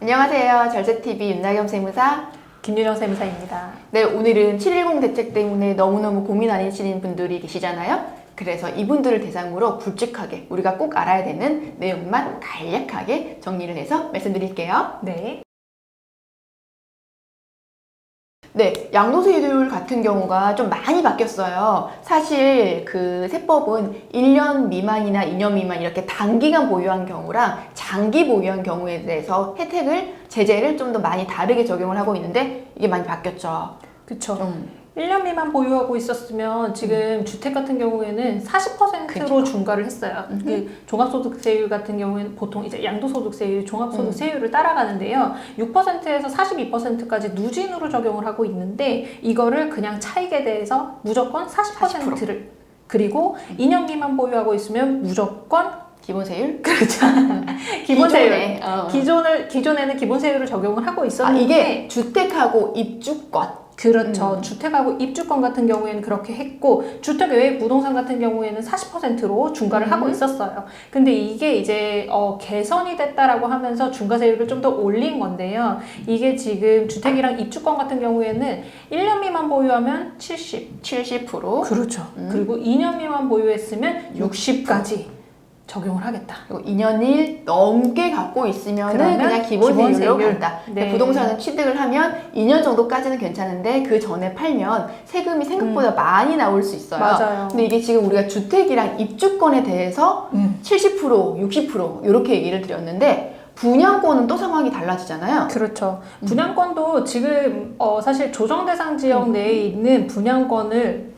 안녕하세요. 절세TV 윤나겸 세무사 김유정 세무사입니다. 네, 오늘은 710 대책 때문에 너무너무 고민 하시는 분들이 계시잖아요. 그래서 이분들을 대상으로 굵직하게 우리가 꼭 알아야 되는 내용만 간략하게 정리를 해서 말씀드릴게요. 네. 네, 양도세율 같은 경우가 좀 많이 바뀌었어요. 사실 그 세법은 1년 미만이나 2년 미만 이렇게 단기간 보유한 경우랑 장기 보유한 경우에 대해서 제재를 좀 더 많이 다르게 적용을 하고 있는데 이게 많이 바뀌었죠. 그쵸. 1년 미만 보유하고 있었으면 지금 주택 같은 경우에는 40%로 그쵸. 중과를 했어요. 그 종합소득세율 같은 경우에는 보통 이제 양도소득세율, 종합소득세율을 따라가는데요. 6%에서 42%까지 누진으로 적용을 하고 있는데 이거를 그냥 차익에 대해서 무조건 40%를 그리고 2년 미만 보유하고 있으면 무조건 기본세율? 그렇죠. 기본세율. 기존에, 기존에는 기본세율을 적용을 하고 있었는데 이게 주택하고 입주권. 그렇죠. 주택하고 입주권 같은 경우에는 그렇게 했고 주택 외의 부동산 같은 경우에는 40%로 중과를 하고 있었어요. 근데 이게 이제 개선이 됐다라고 하면서 중과세율을 좀 더 올린 건데요. 이게 지금 주택이랑 입주권 같은 경우에는 1년 미만 보유하면 70%. 그렇죠. 그리고 2년 미만 보유했으면 60까지 적용을 하겠다. 그리고 2년을 넘게 갖고 있으면 그냥 기본세율로 간다. 네. 부동산은 취득을 하면 2년 정도까지는 괜찮은데 그 전에 팔면 세금이 생각보다 많이 나올 수 있어요. 맞아요. 근데 이게 지금 우리가 주택이랑 입주권에 대해서 70%, 60% 이렇게 얘기를 드렸는데 분양권은 또 상황이 달라지잖아요. 그렇죠. 분양권도 지금 사실 조정대상 지역 내에 있는 분양권을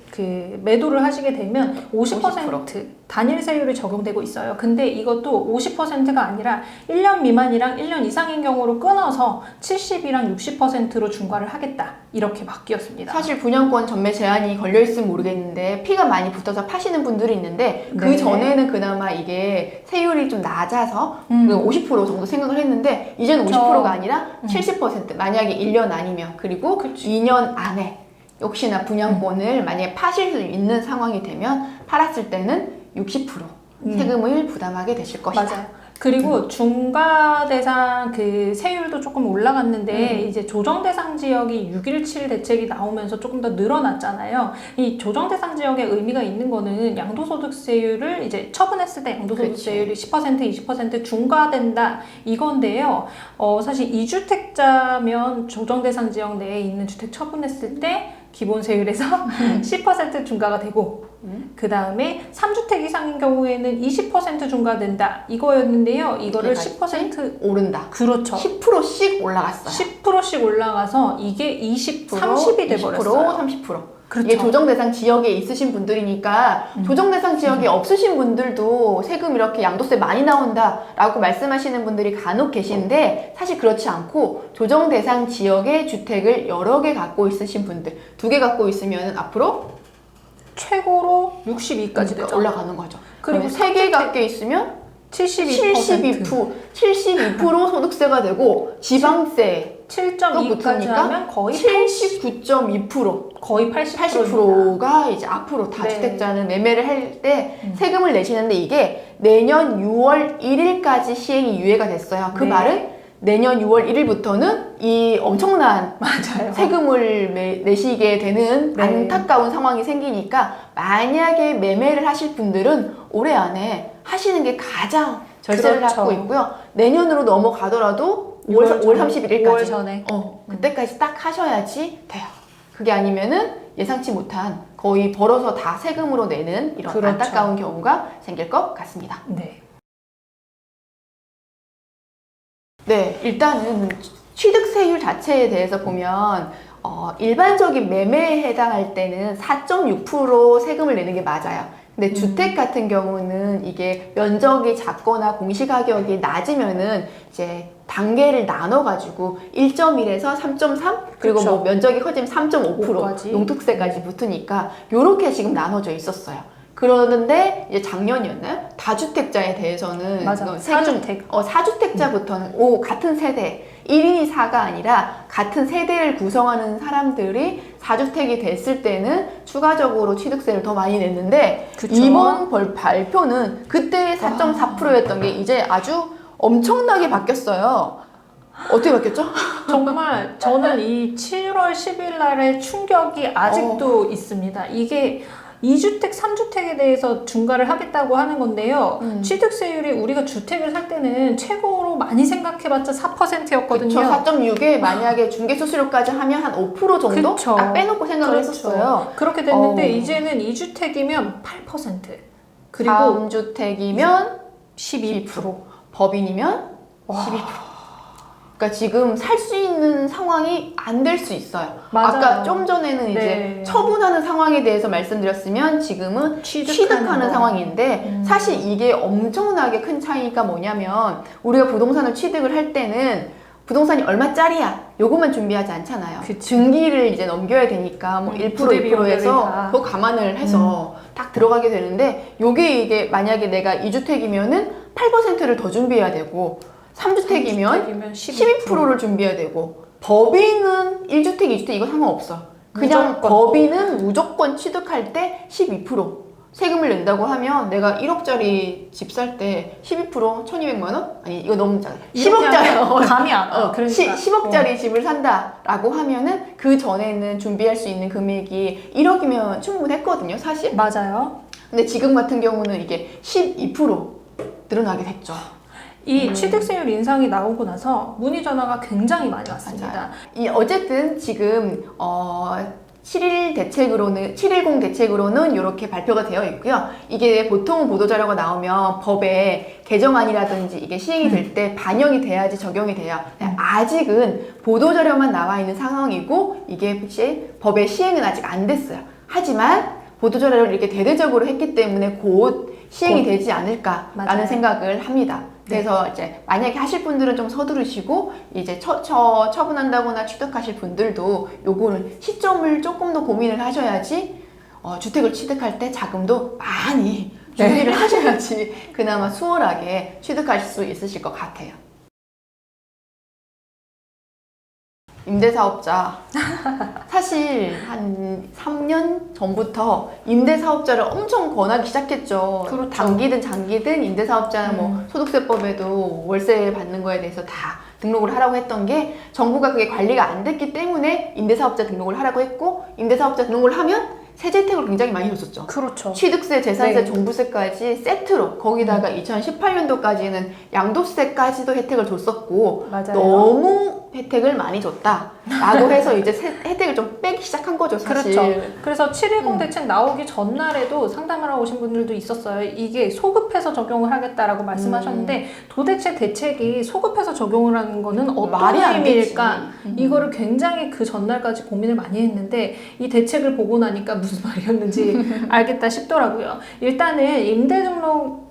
매도를 하시게 되면 50% 단일 세율이 적용되고 있어요. 근데 이것도 50%가 아니라 1년 미만이랑 1년 이상인 경우로 끊어서 70이랑 60%로 중과를 하겠다. 이렇게 바뀌었습니다. 사실 분양권 전매 제한이 걸려있으면 모르겠는데 피가 많이 붙어서 파시는 분들이 있는데 그 네. 전에는 그나마 이게 세율이 좀 낮아서 50% 정도 생각을 했는데 이제는 그쵸. 50%가 아니라 70% 만약에 1년 아니면 그리고 그쵸. 2년 안에 역시나 분양권을 만약에 파실 수 있는 상황이 되면 팔았을 때는 60% 세금을 부담하게 되실 것이다. 맞아요. 그리고 중과 대상 세율도 조금 올라갔는데 이제 조정 대상 지역이 6.17 대책이 나오면서 조금 더 늘어났잖아요. 이 조정 대상 지역의 의미가 있는 거는 양도소득세율을 이제 처분했을 때 양도소득세율이 10%, 20% 중과된다 이건데요. 사실 2주택자면 조정 대상 지역 내에 있는 주택 처분했을 때 기본세율에서 10% 중과가 되고 그 다음에 3주택 이상인 경우에는 20% 중과된다 이거였는데요. 이거를 10% 오른다. 그렇죠. 10%씩 올라갔어요. 10%씩 올라가서 이게 20%, 30이 돼버렸어요. 30%. 그렇죠. 이게 조정대상 지역에 있으신 분들이니까 조정대상 지역이 없으신 분들도 세금 이렇게 양도세 많이 나온다라고 말씀하시는 분들이 간혹 계시는데 사실 그렇지 않고 조정대상 지역의 주택을 여러 개 갖고 있으신 분들 2개 갖고 있으면 앞으로 최고로 62까지 되죠. 올라가는 거죠. 그리고 그리고 3개 갖고 있으면 72%. 72% 소득세가 되고 지방세 7.2까지 하면 거의 79.2% 거의 80%입니다. 80%가 이제 앞으로 다주택자는 매매를 할 때 세금을 내시는데 이게 내년 6월 1일까지 시행이 유예가 됐어요. 그 네. 말은 내년 6월 1일부터는 이 엄청난 맞아요. 세금을 내시게 되는 네. 안타까운 상황이 생기니까 만약에 매매를 하실 분들은 올해 안에 하시는 게 가장 절세를 그렇죠. 하고 있고요. 내년으로 넘어가더라도 5월 31일까지 5월 전에 그때까지 딱 하셔야지 돼요. 그게 아니면은 예상치 못한 거의 벌어서 다 세금으로 내는 이런 그렇죠. 안타까운 경우가 생길 것 같습니다. 네. 네, 일단은 취득세율 자체에 대해서 보면 일반적인 매매에 해당할 때는 4.6% 세금을 내는 게 맞아요. 근데 주택 같은 경우는 이게 면적이 작거나 공시가격이 낮으면은 이제 단계를 나눠가지고 1.1에서 3.3 그리고 그쵸. 뭐 면적이 커지면 3.5% 까지. 용특세까지 붙으니까 요렇게 지금 나눠져 있었어요. 그러는데 이제 작년이었나요? 다주택자에 대해서는 맞아. 세금, 4주택자부터는 같은 세대 1인이 4가 아니라 같은 세대를 구성하는 사람들이 4주택이 됐을 때는 추가적으로 취득세를 더 많이 냈는데 그쵸. 이번 발표는 그때 4.4%였던 게 이제 아주 엄청나게 바뀌었어요. 어떻게 바뀌었죠? 정말 저는 이 7월 10일 날의 충격이 아직도 있습니다. 이게 2주택, 3주택에 대해서 중과를 하겠다고 하는 건데요. 취득세율이 우리가 주택을 살 때는 최고로 많이 생각해봤자 4%였거든요. 저 4.6에 만약에 중개수수료까지 하면 한 5% 정도? 그쵸. 딱 빼놓고 생각을 그렇죠. 했었어요. 그렇게 됐는데 이제는 2주택이면 8%. 그리고 3주택이면 12%. 법인이면 12%. 그러니까 지금 살 수 있는 상황이 안 될 수 있어요. 맞아요. 아까 좀 전에는 네. 이제 처분하는 상황에 대해서 말씀드렸으면 지금은 취득하는 거. 상황인데 사실 이게 엄청나게 큰 차이가 뭐냐면 우리가 부동산을 취득을 할 때는 부동산이 얼마짜리야 요것만 준비하지 않잖아요. 그치. 증기를 이제 넘겨야 되니까 뭐 1% 부대 2%에서 비용들이 그거 감안을 해서 딱 들어가게 되는데 이게 만약에 내가 2주택이면은 8%를 더 준비해야 되고 3주택이면 12%를 준비해야 되고 법인은 1주택, 2주택 이거 상관없어. 그냥 무조건. 법인은 무조건 취득할 때 12% 세금을 낸다고 하면 내가 1억짜리 집 살 때 12% 1200만 원? 아니 이거 너무 작아. 10억짜리 감이 안 와. 그러니까. 10억짜리 집을 산다라고 하면은 그 전에는 준비할 수 있는 금액이 1억이면 충분했거든요, 사실. 맞아요. 근데 지금 같은 경우는 이게 12% 늘어나게 됐죠. 이 취득세율 인상이 나오고 나서 문의 전화가 굉장히 많이 왔습니다. 맞아요. 어쨌든 지금 710 대책으로는 이렇게 발표가 되어 있고요. 이게 보통 보도자료가 나오면 법에 개정안이라든지 이게 시행이 될 때 반영이 돼야지 적용이 돼요. 아직은 보도자료만 나와 있는 상황이고 이게 혹시 법의 시행은 아직 안 됐어요. 하지만 보도자료를 이렇게 대대적으로 했기 때문에 곧 시행이 되지 않을까라는 맞아요. 생각을 합니다. 그래서 이제 만약에 하실 분들은 좀 서두르시고 이제 처분한다거나 취득하실 분들도 요거는 시점을 조금 더 고민을 하셔야지 주택을 취득할 때 자금도 많이 준비를 하셔야지 그나마 수월하게 취득하실 수 있으실 것 같아요. 임대사업자 사실 한 3년 전부터 임대사업자를 엄청 권하기 시작했죠. 그렇죠. 단기든 장기든 임대사업자는 뭐 소득세법에도 월세 받는 거에 대해서 다 등록을 하라고 했던 게 정부가 그게 관리가 안 됐기 때문에 임대사업자 등록을 하라고 했고 임대사업자 등록을 하면 세제 혜택을 굉장히 많이 줬었죠. 그렇죠. 취득세, 재산세, 네. 종부세까지 세트로 거기다가 2018년도까지는 양도세까지도 혜택을 줬었고 맞아요. 너무 혜택을 많이 줬다라고 해서 이제 혜택을 좀 빼기 시작한 거죠, 사실. 그렇죠. 그래서 710 대책 나오기 전날에도 상담을 하고 오신 분들도 있었어요. 이게 소급해서 적용을 하겠다라고 말씀하셨는데 도대체 대책이 소급해서 적용을 하는 거는 어떤 말이 안 의미일까? 되지. 이거를 굉장히 그 전날까지 고민을 많이 했는데 이 대책을 보고 나니까 무슨 말이었는지 알겠다 싶더라고요. 일단은 임대 등록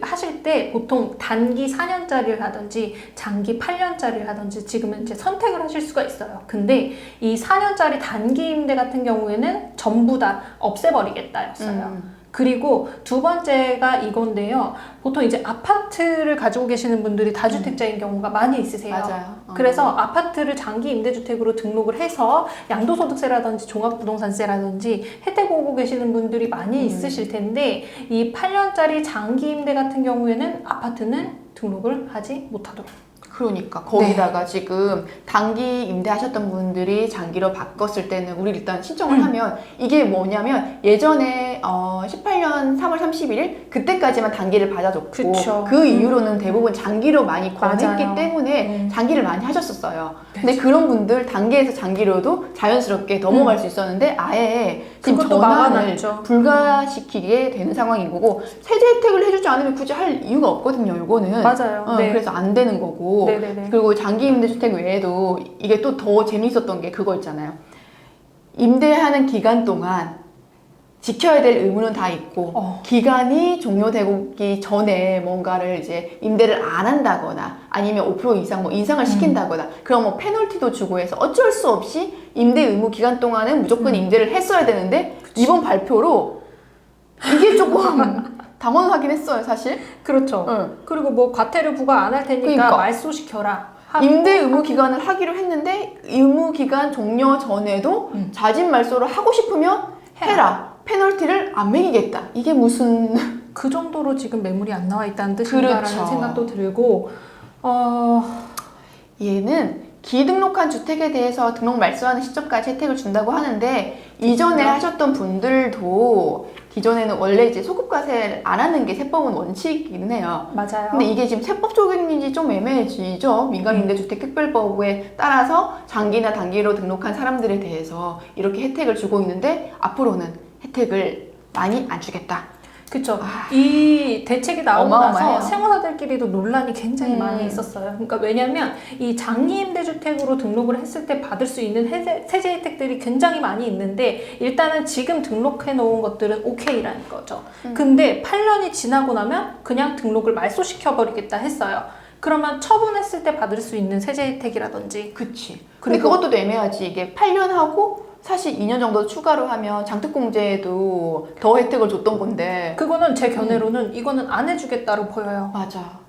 하실 때 보통 단기 4년짜리를 하든지 장기 8년짜리를 하든지 지금은 이제 선택을 하실 수가 있어요. 근데 이 4년짜리 단기 임대 같은 경우에는 전부 다 없애버리겠다였어요. 그리고 두 번째가 이건데요. 보통 이제 아파트를 가지고 계시는 분들이 다주택자인 경우가 많이 있으세요. 맞아요. 그래서 아파트를 장기 임대주택으로 등록을 해서 양도소득세라든지 종합부동산세라든지 혜택 보고 계시는 분들이 많이 있으실 텐데 이 8년짜리 장기 임대 같은 경우에는 아파트는 등록을 하지 못하도록. 그러니까 거기다가 지금 단기 임대하셨던 분들이 장기로 바꿨을 때는 우리 일단 신청을 하면 이게 뭐냐면 예전에 18년 3월 31일 그때까지만 단기를 받아줬고 그쵸. 그 이후로는 대부분 장기로 많이 권했기 맞아요. 때문에 장기를 많이 하셨었어요. 근데 그런 분들 단기에서 장기로도 자연스럽게 넘어갈 수 있었는데 아예 지금 그것도 전환을 막아놨죠. 불가시키게 되는 상황인 거고 세제 혜택을 해주지 않으면 굳이 할 이유가 없거든요. 요거는 맞아요. 네. 그래서 안 되는 거고 네네네. 그리고 장기 임대주택 외에도 이게 또 더 재밌었던 게 그거 있잖아요. 임대하는 기간 동안 지켜야 될 의무는 다 있고 기간이 종료되기 전에 뭔가를 이제 임대를 안 한다거나 아니면 5% 이상 뭐 인상을 시킨다거나 그럼 뭐 페널티도 주고 해서 어쩔 수 없이 임대 의무 기간 동안은 무조건 임대를 했어야 되는데 이번 발표로 이게 조금 당황하긴 했어요, 사실. 그렇죠. 응. 그리고 뭐 과태료 부과 안 할 테니까 그러니까. 말소시켜라. 임대 의무 기간을 하기로 했는데 의무 기간 종료 전에도 자진 말소를 하고 싶으면 해라. 페널티를 안 매기겠다. 이게 무슨 그 정도로 지금 매물이 안 나와 있다는 뜻인가라는 그렇죠. 생각도 들고 얘는 기등록한 주택에 대해서 등록 말소하는 시점까지 혜택을 준다고 하는데 이전에 하셨던 분들도 기존에는 원래 이제 소급과세를 안 하는 게 세법은 원칙이긴 해요. 맞아요. 근데 이게 지금 세법 적용인지 좀 애매해지죠. 민간임대주택특별법에 따라서 장기나 단기로 등록한 사람들에 대해서 이렇게 혜택을 주고 있는데 앞으로는 혜택을 많이 안 주겠다. 그쵸. 이 대책이 나오고 어마어마해요. 나서 세무사들끼리도 논란이 굉장히 많이 있었어요. 그러니까 왜냐면 이 장기임대주택으로 등록을 했을 때 받을 수 있는 세제 혜택들이 굉장히 많이 있는데 일단은 지금 등록해 놓은 것들은 오케이라는 거죠. 근데 8년이 지나고 나면 그냥 등록을 말소시켜 버리겠다 했어요. 그러면 처분했을 때 받을 수 있는 세제 혜택이라든지 그치. 근데 그것도 애매하지. 이게 8년 하고 사실 2년 정도 추가로 하면 장특공제에도 더 혜택을 줬던 건데. 그거는 제 견해로는 이거는 안 해주겠다로 보여요. 맞아.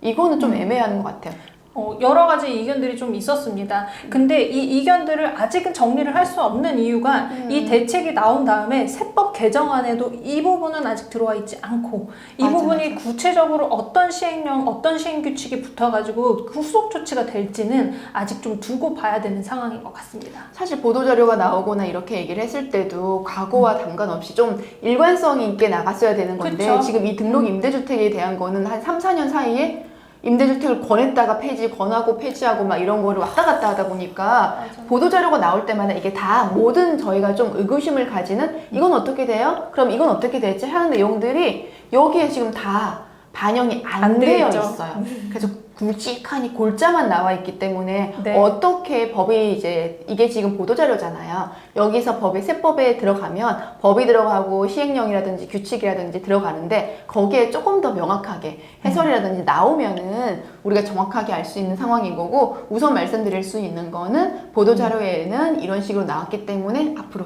이거는 좀 애매한 것 같아요. 여러 가지 이견들이 좀 있었습니다. 근데 이 이견들을 아직은 정리를 할 수 없는 이유가 이 대책이 나온 다음에 세법 개정안에도 이 부분은 아직 들어와 있지 않고 이 맞아, 부분이 구체적으로 어떤 시행령, 어떤 시행규칙이 붙어가지고 후속 조치가 될지는 아직 좀 두고 봐야 되는 상황인 것 같습니다. 사실 보도자료가 나오거나 이렇게 얘기를 했을 때도 과거와 상관없이 좀 일관성이 있게 나갔어야 되는 건데 그쵸? 지금 이 등록 임대주택에 대한 거는 한 3, 4년 사이에 임대주택을 권했다가 폐지, 권하고 폐지하고 막 이런 거를 왔다 갔다 하다 보니까 맞아. 보도자료가 나올 때마다 이게 다 모든 저희가 좀 의구심을 가지는 이건 어떻게 돼요? 그럼 이건 어떻게 될지 하는 내용들이 여기에 지금 다 반영이 안 되어 있죠. 있어요. 그래서 굵직하니 골자만 나와 있기 때문에 네. 어떻게 법이 이제 이게 지금 보도자료잖아요. 여기서 법이 세법에 들어가면 법이 들어가고 시행령이라든지 규칙이라든지 들어가는데 거기에 조금 더 명확하게 해설이라든지 나오면은 우리가 정확하게 알 수 있는 상황인 거고 우선 말씀드릴 수 있는 거는 보도자료에는 이런 식으로 나왔기 때문에 앞으로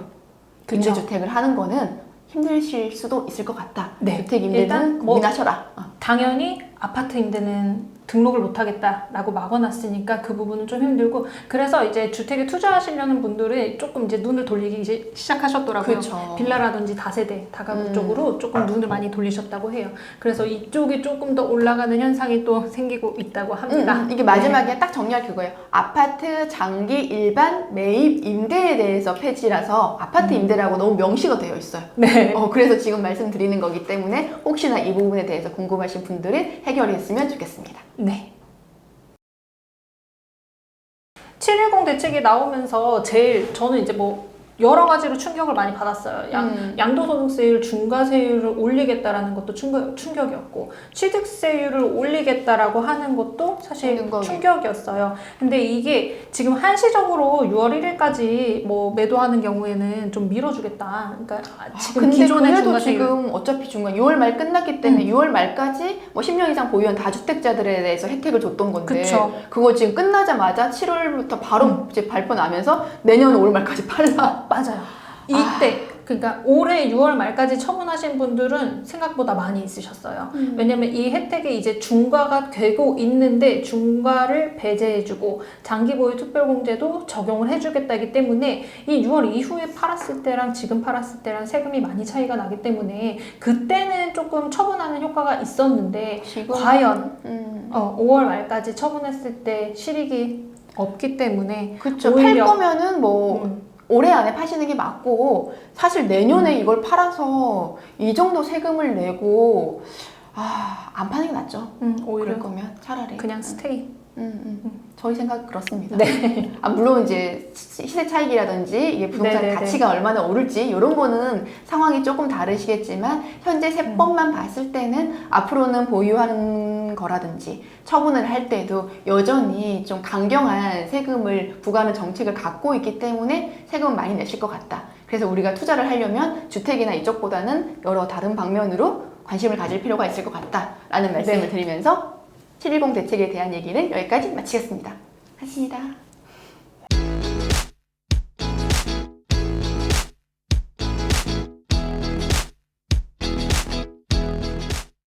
그쵸. 임대주택을 하는 거는 힘드실 수도 있을 것 같다. 네. 주택 임대는 일단 뭐 고민하셔라. 당연히 아파트 임대는 등록을 못 하겠다라고 막아놨으니까 그 부분은 좀 힘들고 그래서 이제 주택에 투자하시려는 분들이 조금 이제 눈을 돌리기 이제 시작하셨더라고요. 그쵸. 빌라라든지 다세대, 다가구 쪽으로 조금 눈을 많이 돌리셨다고 해요. 그래서 이쪽이 조금 더 올라가는 현상이 또 생기고 있다고 합니다. 이게 마지막에 딱 정리할 그거예요. 아파트 장기 일반 매입 임대에 대해서 폐지라서 아파트 임대라고 너무 명시가 되어 있어요. 네. 그래서 지금 말씀드리는 거기 때문에 혹시나 이 부분에 대해서 궁금하신 분들은 해결이 했으면 좋겠습니다. 네. 710 대책이 나오면서 제일 저는 이제 뭐 여러 가지로 충격을 많이 받았어요. 양도소득세율 중과세율을 올리겠다라는 것도 충격이었고 취득세율을 올리겠다라고 하는 것도 사실 충격이었어요. 근데 이게 지금 한시적으로 6월 1일까지 뭐 매도하는 경우에는 좀 밀어주겠다. 그러니까 지금 근데 기존의 그래도 중과세율 지금 어차피 중간 6월 말 끝났기 때문에 6월 말까지 뭐 10년 이상 보유한 다주택자들에 대해서 혜택을 줬던 건데 그쵸. 그거 지금 끝나자마자 7월부터 바로 이제 발표 나면서 내년 5월 말까지 팔라. 맞아요. 이때 그러니까 올해 6월 말까지 처분하신 분들은 생각보다 많이 있으셨어요. 왜냐면 이 혜택이 이제 중과가 되고 있는데 중과를 배제해주고 장기보유 특별공제도 적용을 해주겠다기 때문에 이 6월 이후에 팔았을 때랑 지금 팔았을 때랑 세금이 많이 차이가 나기 때문에 그때는 조금 처분하는 효과가 있었는데 과연 5월 말까지 처분했을 때 실익이 없기 때문에 그쵸. 팔 거면은 뭐 올해 안에 파시는 게 맞고 사실 내년에 이걸 팔아서 이 정도 세금을 내고 안 파는 게 낫죠. 오히려 그럴 거면 차라리 그냥 스테이. 저희 생각 그렇습니다. 네. 물론 이제 시세 차익이라든지 이게 부동산 네네네. 가치가 얼마나 오를지 이런 거는 상황이 조금 다르시겠지만 현재 세법만 봤을 때는 앞으로는 보유하는 거라든지 처분을 할 때도 여전히 좀 강경한 세금을 부과하는 정책을 갖고 있기 때문에 세금을 많이 내실 것 같다. 그래서 우리가 투자를 하려면 주택이나 이쪽보다는 여러 다른 방면으로 관심을 가질 필요가 있을 것 같다라는 말씀을 드리면서 710 대책에 대한 얘기는 여기까지 마치겠습니다. 고맙습니다.